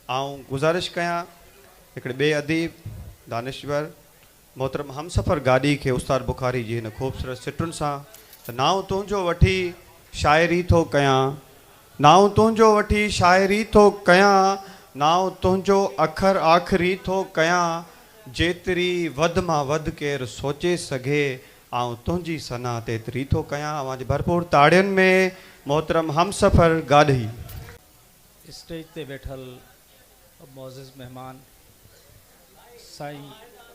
आऊं गुज़ारिश कयां हिकिड़े ॿिए अदीब दानिश्वर मोहतरम हमसफ़र गाॾी खे उस्ताद बुखारी जी हिन ख़ूबसूरत सिटुनि सां त नाव तुंहिंजो वठी शाइरी थो कयां, नाव तुंहिंजो वठी शाइरी थो कयां, नाव तुंहिंजो अखर आख़िरी थो कयां, जेतिरी वधि मां वधि केरु सोचे सघे आऊं तुंहिंजी सना तेतिरी थो कयां। अवां जी भरपूर ताड़ियुनि में मोहतरम हमसफ़र गाॾी। स्टेज ते वेठल मोअज़्ज़िज़ मेहमान साईं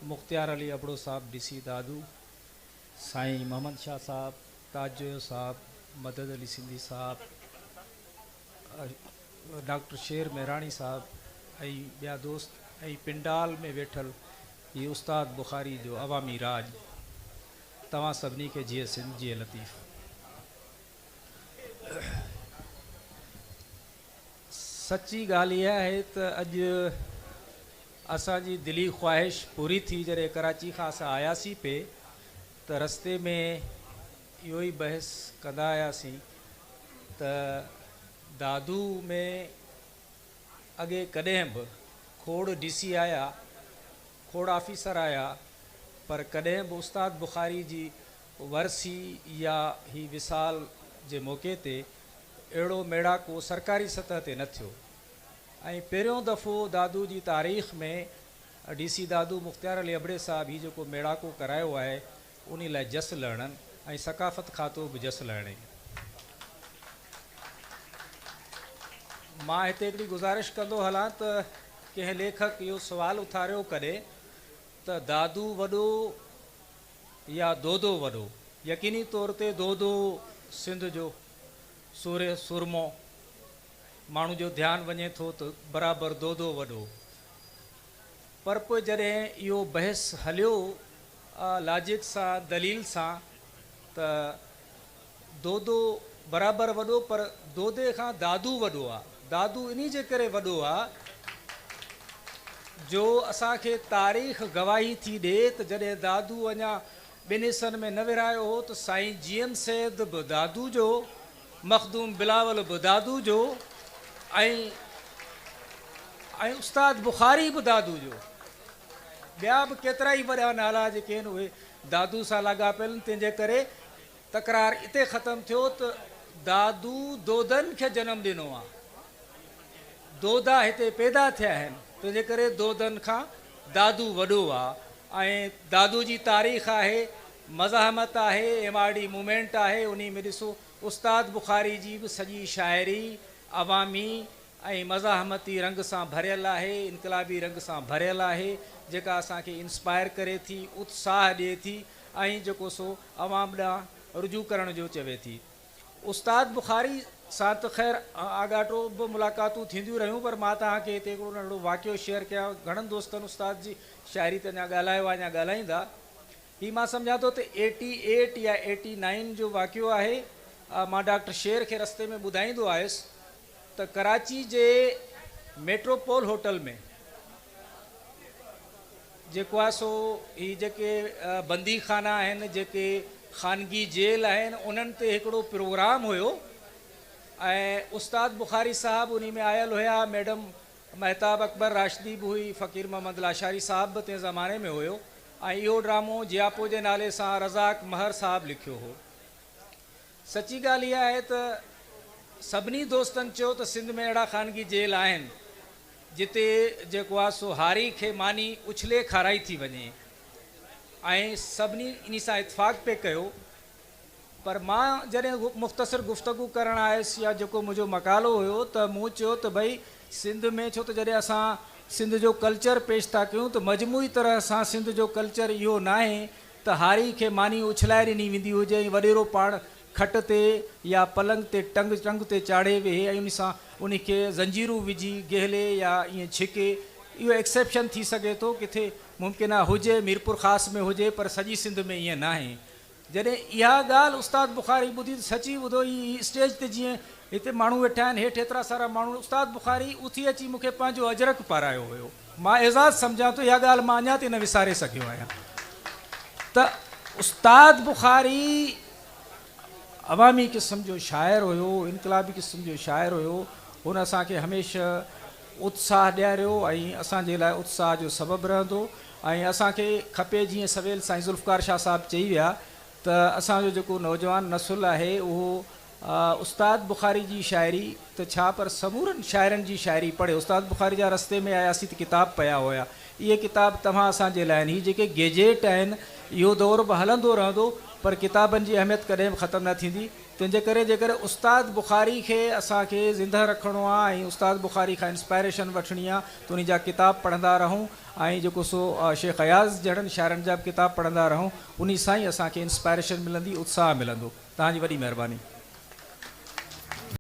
मुख्तियार अली अबड़ो साहब डीसी दादू, साईं मोहम्मद शाह साहब, ताजो साहब, मदद अली सिंधी साहब, डॉक्टर शेर मेहराणी साहब ऐं ॿिया दोस्त ऐं पिंडाल में वेठल ये उस्ताद बुखारी जो अवामी राज, तव्हां सभिनी खे जीअं सिंध जीअं लतीफ़। सच्ची ॻाल्हि इहा आहे त अॼु असांजी दिली ख़्वाहिश पूरी थी। जॾहिं कराची खां असां आयासीं पे त रस्ते में इहो ई बहस कंदा आयासीं त दादू में अॻे कॾहिं बि खोड़ डीसी आया, खोड़ ऑफिसर आया, पर कॾहिं बि उस्ताद बुखारी जी वरसी या ही विसाल जे मौक़े ते अहिड़ो मेड़ाको सरकारी सतह ते न थियो। ऐं पहिरियों दफ़ो दादू जी तारीख़ में डीसी दादू मुख्तियार अली अबड़े साहब ही जेको मेड़ाको करायो आहे उन लाइ जस लहणनि ऐं सकाफ़त खातो बि जस लहणे। मां हिते हिकिड़ी गुज़ारिश कंदो हलां त कंहिं लेखक इहो सुवाल उथारियो कॾहिं त दादू वॾो या दोदो वॾो। यकीनी तौर ते दोदो सिंध जो सुरमो, माण्हू जो ध्यानु वञे थो त बराबरि दोदो वॾो। पर पोइ जॾहिं इहो बहस हलियो लाजिक सां दलील सां त दोदो बराबरि वॾो पर दोदे खां दादू वॾो आहे। दादू इन जे करे वॾो आहे जो असांखे तारीख़ गवाही थी ॾिए त जॾहिं दादू अञा ॿिनि हिसनि में न विरायो हो त साईं जीएम सैद बि दादू जो, मखदूम बिलावल बि दादू जो ऐं उस्ताद बुखारी बि दादू जो। ॿिया बि केतिरा ई वॾा नाला जेके आहिनि उहे दादू सां लाॻापियल आहिनि। तंहिंजे करे तकरार इते ख़तमु थियो त दादू दोदनि खे जनमु ॾिनो आहे, दोदा हिते पैदा थिया आहिनि, तंहिंजे करे दोदनि खां दादू वॾो आहे। ऐं दादू जी तारीख़ आहे, मज़ाहमत आहे, एमआरडी मूवमेंट आहे। उन में ॾिसो उस्ताद बुखारी जी बि सॼी शाइरी अवामी ऐं मज़ाहमती रंग सां भरियल आहे, इनकलाबी रंग सां भरियल आहे, जेका असांखे इंस्पायर करे थी, उत्साह ॾिए थी ऐं जेको सो अवाम ॾांहुं रुजू करण जो चवे थी। उस्ताद बुखारी सां त ख़ैर आगाटो बि मुलाक़ातूं थींदियूं रहियूं, पर मां तव्हांखे हिते हिकिड़ो नंढिड़ो वाक़ियो शेयर कयां। घणनि दोस्तनि उस्ताद जी शाइरी त अञा ॻाल्हायो आहे, अञा ॻाल्हाईंदा। हीउ मां सम्झां थो त 88 या 89 जो वाक़ियो आहे। मां डॉक्टर शेर खे रस्ते में ॿुधाईंदो आयुसि त कराची जे मेट्रोपोल होटल में जेको आहे सो ही जेके बंदी खाना आहिनि, जेके ख़ानगी जेल आहिनि, उन्हनि ते हिकिड़ो प्रोग्राम हुयो ऐं उस्ताद बुखारी साहब उन में आयल हुया। मैडम महताब अकबर राशिदी बि हुई, फ़क़ीर मोहम्मद लाशारी साहब बि तंहिं ज़माने में हुयो ऐं इहो ड्रामो जियापो जे नाले सां रज़ाक महर साहब लिखियो हो। सची ॻाल्हि इहा आहे त सभिनी दोस्तनि चयो त सिंध में अहिड़ा ख़ानगी जेल आहिनि जिते जेको आहे सो हारी खे मानी उछले खाराई थी वञे ऐं सभिनी इन सां इतफ़ाक़ पे कयो। पर मां जॾहिं मुख़्तसिर गुफ़्तगू करणु आयुसि या जेको मुंहिंजो मक़ालो हुयो त मूं चयो त भई सिंध में छो त जॾहिं असां सिंध जो कल्चर पेश था कयूं त मजमूई तरह सां सिंध जो कल्चर इहो न आहे त हारी खे मानी उछलाए ॾिनी वेंदी हुजे ऐं वॾेरो पाण खट ते या पलंग ते टंग ते चाढ़े वेहे ऐं उन सां उनखे ज़ंजीरूं विझी गहले या ईअं छिके। इहो एक्सेप्शन थी सघे थो, किथे मुमकिन आहे हुजे, मीरपुर ख़ासि में हुजे, पर सॼी सिंध में ईअं न आहे। जॾहिं इहा ॻाल्हि उस्ताद बुखारी ॿुधी त सची ॿुधो, ई स्टेज ते जीअं हिते माण्हू वेठा आहिनि, हेठि एतिरा सारा माण्हू, उस्ताद बुखारी उथी अची मूंखे पंहिंजो अजरक पारायो हुयो। मां एज़ाज़ सम्झां थो, इहा ॻाल्हि मां अञा ताईं न विसारे सघियो आहियां त उस्ताद बुखारी अवामी क़िस्म जो शाइर हुयो, इनकलाबी क़िस्म जो शाइर हुयो। हुन असांखे हमेशह उत्साह ॾियारियो ऐं असांजे लाइ उत्साह जो सबबु रहंदो। ऐं असांखे खपे जीअं सवेल साईं ज़ुल्फ़कार शाह साहिबु चई विया त असांजो जेको नौजवान नसुल आहे उहो उस्ताद बुख़ारी जी शाइरी त छा पर समूरनि शाइरनि जी शाइरी पढ़े। उस्ताद बुख़ारी जा रस्ते में आयासीं त किताब पिया हुया, इहे किताब तव्हां असांजे लाइ आहिनि। हीअ जेके गेजेट आहिनि इहो दौर बि हलंदो रहंदो, पर किताबनि जी अहमियत कॾहिं बि ख़तमु न थींदी। तंहिंजे करे जेकर उस्ताद बुख़ारी खे असांखे ज़िंदा रखिणो आहे ऐं उस्ताद बुख़ारी खां इंस्पायरेशन वठणी आहे त उन जा किताब पढ़ंदा रहूं ऐं जेको सो शेख अयाज़ जहिड़नि शाइरनि जा बि किताब पढ़ंदा रहूं। उन सां ई असांखे इंस्पायरेशन मिलंदी, उत्साह मिलंदो। तव्हांजी वॾी महिरबानी।